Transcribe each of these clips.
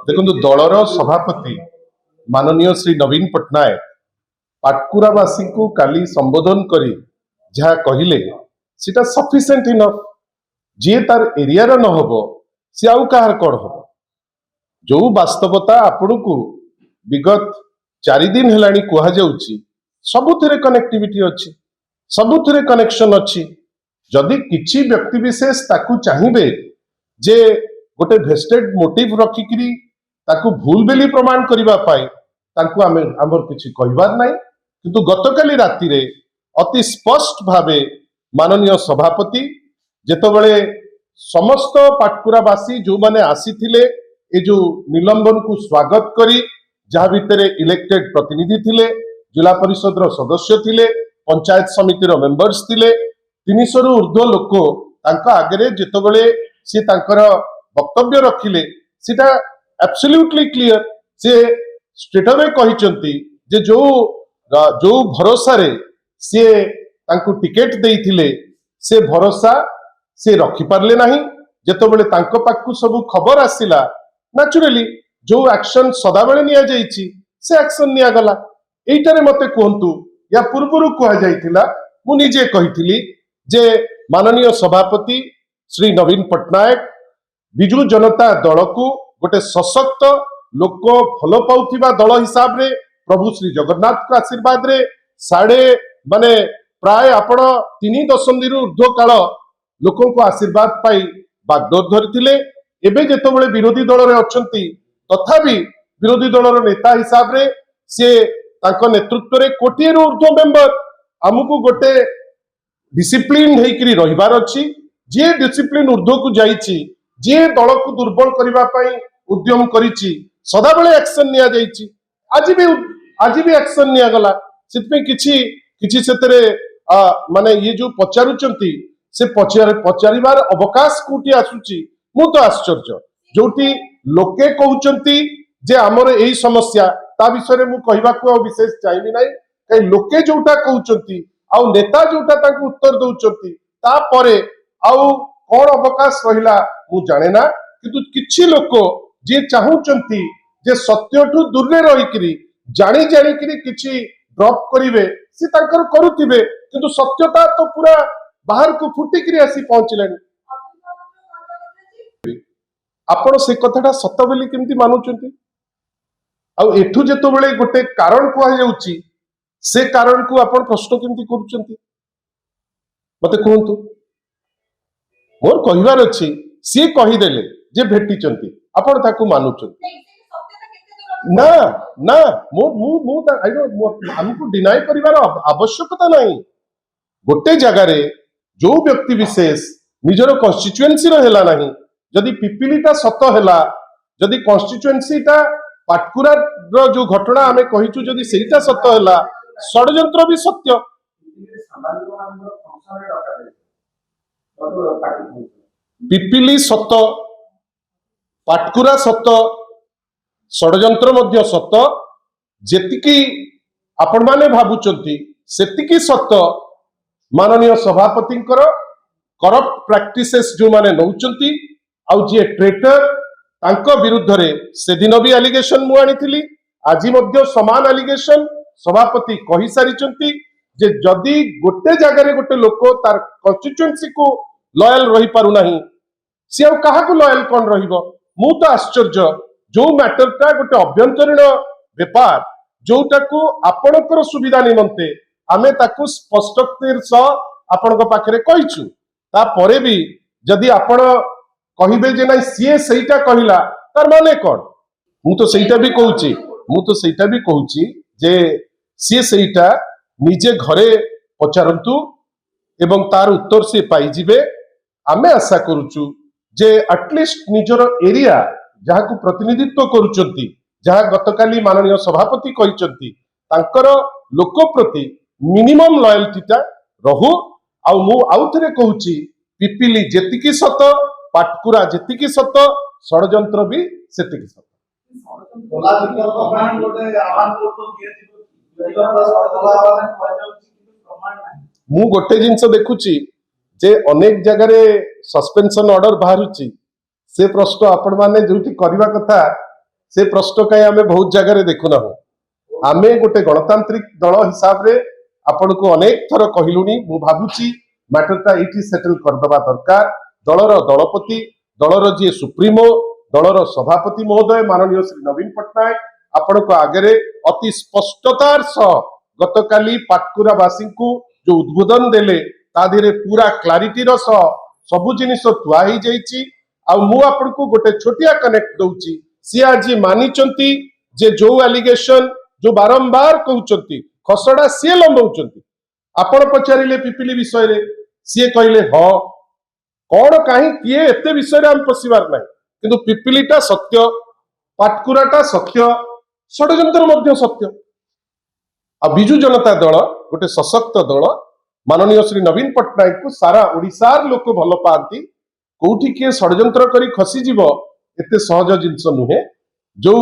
देखो दलर सभापति माननीय श्री नवीन पट्टनायक पाटकुरावासी को काली संबोधन करी जहाँ कहले सीटा सफिशिएंट इनफ जी तार एरिया न हो सी आउ कहार कौन हम जो वास्तवता आपण को विगत 4 दिन है कहुच्छी सबुथिरे कनेक्टिविटी अच्छी सबुथिरे कनेक्शन अच्छी जदि किसी व्यक्ति विशेष ताकू चाहिए जे गोटे भेस्टेड मोटिव रखिकी ताकू भूल बेली प्रमाण करने ताकू आमर किसी कहबार ना किंतु गतकाली राति रे अति स्पष्ट भावे माननीय सभापति जेतबेले समस्त पाटकुरावासी जो माने आसीथिले ए जो निलंबन को स्वागत करी जहाँ भितर इलेक्टेड प्रतिनिधि थिले जिला परिषद सदस्य थिले पंचायत समितिर मेंबर्स थिले 300 रु ऊर्ध्व लोक तांका आगरे जेतबेले सी तांकर वक्तव्य रखिले सीटा एब्सोल्युटली क्लियर से स्ट्रेट अवे कहिसंती जे जो भरोसा रे से तांको टिकेट देइथिले से भरोसा से रखि पारले नाही जेतबेले तांको पाखु सब खबर आसिला नेचुरली जो एक्शन सदाबेले निया जाईची से एक्शन निया गला एइटारे मते कहंतु या पूर्वरु कहा जाइथिला मु निजे कहिथिली जे माननीय सभापति श्री नवीन पट्टनायक बिजु जनता दल को गोटे सशक्त लोक भल पाउथिबा दल हिसाब रे प्रभु श्री जगन्नाथ का आशीर्वाद रे साढ़े माने प्राय आपण 3 दशंधि ऊर्ध्व काल लोकों को आशीर्वाद पाई बागडोर धरिथिले एबे जेतबेले विरोधी दल रे अछंती तथापि विरोधी दल नेता हिसाब रे से तांको नेतृत्व रे कोटिए ऊर्ध्व मेंबर आमको गोटे डिसिप्लिन हेकरी रहिबार अछि जे डिसिप्लिन ऊर्ध्व को जाईची जे दल को दुर्बल करबा पई उद्यम करिची सदा बेले एक्शन निया जाईची आज भी एक्शन निया गला सितपे किछि सेतरे माने ये जो पचारुचंती से पचारिबार अवकाश कोटी आसुची मु तो आश्चर्य जोटी लोके कहउचंती जे हमर एही समस्या ता विषय मु कहबा को विशेष चाहिबी नाही कई लोके जोटा कहउचंती आउ नेता जोटा ताकू उत्तर दउचंती ता परे आउ कोन अवकाश रहिला मु जाने ना किंतु किछि लोक जे चाहउचंती जे सत्यठु दूर रे रहिकरी जानी करी किछि ड्रॉप करिवे से तांकर करूथिबे किंतु सत्यता तो पूरा बाहर को फुटिकरी आसी पहुंचलानी आपण से कथाटा सत बोली केमती मानुचंती आउ एठु जेतो बेले गोटे कारण कुआ जाउची से कारण को आपण प्रश्न केमती करूचंती मते कहंतु मोर कहिवार अछि से कहिदेले जे भेटिचंती आपण ताकू मानुचंती ना ना मो मु मु आई डोंट हमको डिनाई करिवार आवश्यकता नाही गोटे जगह रे जो व्यक्ति विशेष निजर कन्स्टिट्युएंसी रो हेला नाही जदि पिपिलीटा सत हेला जदि कन्स्टिट्युएंसीटा पाटकुरा रो जो घटना आमे कहिचु जदि सेटा सत हेला षडयंत्र भी सत्य पिपिली सत पाटकुरा सत षडयंत्र मध्य सत जेतिकी आपण माने भाबुचंती सेतिकी सत माननीय सभापतिंकर करप्ट प्रैक्टिसेस जो माने नौचंती आउ जे ट्रेटर तांको विरुद्ध रे से दिन भी एलिगेशन मु आनिथिली आजि मध्य समान एलिगेशन सभापति कहि सारिचंती जे जदि गोटे जगह रे गोटे लोक तार कन्स्टिट्युएंसी को लॉयल रही पारु नाही से आ काहा को लॉयल कोन रहिबो मु तो आश्चर्य जो मैटरटा गोटे अभ्यंतरीण व्यापार जोटा को आपणकर सुविधा निमंते आमे ताकू स्पष्टतिर सह आपणक पाखरे कहिछु ता परे भी जदि आपण कहिबे जे नाही सीए सेटा कहिला तार माने कोन मु तो सेटा भी कहूची जे सीए सेटा निजे घरे पचारंतु एवं तार उत्तर से पाई जिबे आमे आशा करूचु जे एटलिस्ट निजर एरिया जहाँ को प्रतिनिधित्व करुचंती जहाँ गतकाली माननीय सभापति कहिचंती तांकर लोक प्रति मिनिमम लॉयल्टीटा रहू आउ मु आउथरे कहूची पिपिली जेतिकी सत पाटकुरा जेतिकी सत षडयंत्र भी सेतिकी सत मु गोटे जिंस देखुची जे अनेक जगह सस्पेंशन ऑर्डर बाहरुची से प्रश्न आपण माने जोटी करबा कथा से प्रश्न कहीं आम बहुत जगह देखुना आम गोटे गणतांत्रिक दल हिसाब से आपण को अनेक थर कहलुनी मु भावुची मैटरटा ये सेटल करदवा दरकार दलर दलपति दलर जी सुप्रीमो दलर सभापति महोदय माननीय श्री नवीन पट्टनायक आपण को आगे अति स्पष्टतार सह गतकाली पाटकुरावासी को जो उद्बोधन देले ता धीरे पूरा क्लारिटी सह सबु जिनिस थुआ ही जाइछि आ मु आपण को गोटे छोटिया कनेक्ट दउछि सी आज मानिचंती जे जो एलिगेशन जो बारंबार कहउचंती खसड़ा सी लंबाउचंती आपण पचारिले पिपिली विषय रे सी कहले ह कौन कहीं किए एते विषय रे हम पसिबार नाही किंतु पिपिलीटा सत्य पाटकुराटा सत्य षड्यंत्र मध्य सत्य आ बिजु जनता दल गोटे सशक्त दल माननीय श्री नवीन पट्टनायक को सारा ओडिशार लोक भल पाती कोठी किए षड्यंत्र करी खसी जीव एते सहज जिंस नुहे जो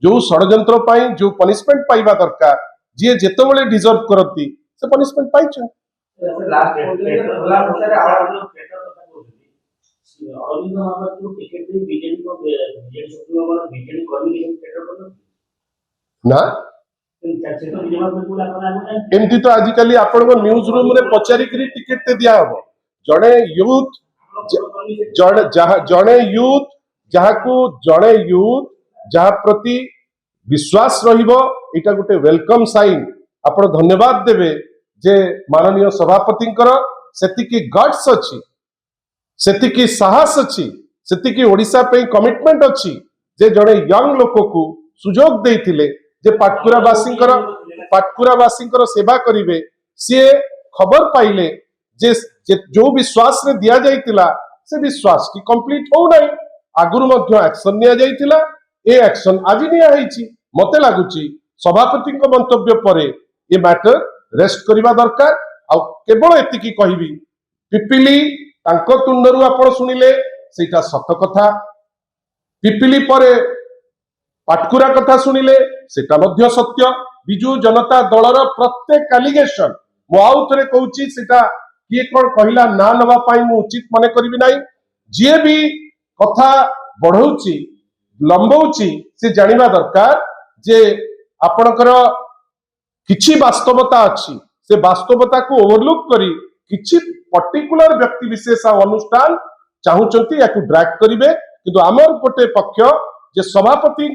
जो षड्यंत्र पाई जो पनिशमेंट पाइबा दरकार जी जेतेबेले डिजर्व करती से पनिशमेंट पाइछन ना एमती तो आजिकली आपण न्यूज रूम रे पचारिक टिकेट दिया हम जड़े यूथ जड़े यूथ जड़े यूथ जहा प्रति विश्वास रहिबो एटा गोटे वेलकम साइन आपण धन्यवाद देबे जे माननीय सभापति सेतिकी गट्स अछि सेतिकी साहस अछि सेतिकी ओडिशा पे कमिटमेंट अछि जे जड़े यंग लोक को सुजोग देइथिले जे पाटकुरावासी सेवा करिवे सी खबर पाइले जे जो विश्वास रे दिया जाइतिला से विश्वास की कंप्लीट हो नहीं आगुरु मध्य एक्शन निया जाइतिला ए एक्शन आज निया हैछि मते लागुची सभापति मंतव्य पर ए मैटर रेस्ट करबा दरकार आ केवल एतिकी कहबी पिपिली तांको तुंडरू आपण सुनिले सेटा सत कथा पिपिली परे पाटकुरा कथा सुनिले सेटा मध्य सत्य बिजु जनता दलर प्रत्येक एलिगेशन मु आउ थरे कहूची सेटा किए कोन कहिला ना नवा पाई मु उचित माने करबी नाही जे भी कथा बढ़ौची लंबौची से जानिबा दरकार जे आपणकर किछि वास्तवता अछि से वास्तवता को ओवरलुक करी किछि पर्टिकुलर व्यक्ति विशेष अनुष्ठान चाहूचंती याकु ड्रैग करिवे किंतु आमर गोटे पक्ष जे सभापति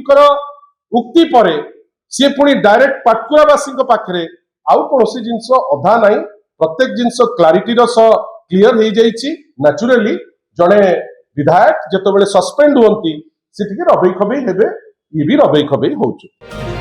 उक्ति परे सी पुणी डायरेक्ट पाटकुरावासी पाखरे आउ कौन जिनस अधा नहीं प्रत्येक जिनस क्लारिटी क्लीयर हो जाइए नेचुरली जड़े विधायक जिते सस्पेंड हुंती से रबई खबई हेबे ये भी रबई खबई होउछु।